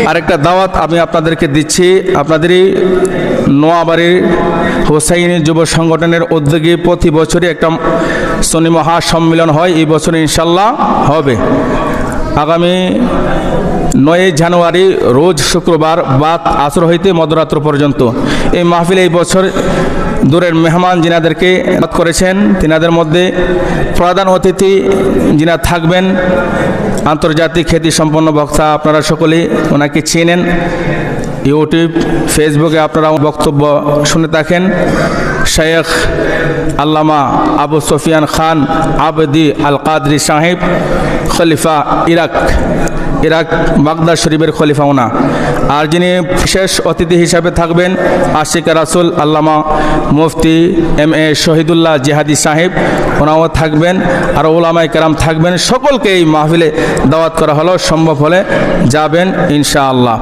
আরেকটা দাওয়াত আমি আপনাদেরকে দিচ্ছি, আপনাদেরই নোয়াবাড়ির হোসাইনি যুব সংগঠনের উদ্যোগে প্রতি বছরই একটা সুন্নি মহাসম্মেলন হয়, এই বছর ইনশাল্লাহ হবে। আগামী 9 জানুয়ারি রোজ শুক্রবার বাদ আসর হইতে মধ্যরাত্র পর্যন্ত এই মাহফিল এই বছর দূরের মেহমান যিনাদেরকে দাওয়াত করেছেন, তিনাদের মধ্যে প্রধান অতিথি যিনা থাকবেন আন্তর্জাতিক খ্যাতিসম্পন্ন বক্তা, আপনারা সকলেই ওনাকে চেনেন, ইউটিউব ফেসবুকে আপনারা বক্তব্য শুনে থাকেন। শেখ আল্লামা আবু সুফিয়ান খান আবদি আল কাদরি সাহেব, খলিফা ইরাক বাগদাদ শরীফের খলিফা ওনা। আর যিনি বিশেষ অতিথি হিসাবে থাকবেন আশিক রাসুল আল্লামা মুফতি MA শহীদুল্লাহ জিহাদি সাহেব, ওনাও থাকবেন, আর ওলামায়ে কেরাম থাকবেন। সকলকে এই মাহফিলে দাওয়াত করা হলো, সম্ভব হলে যাবেন ইনশাআল্লাহ।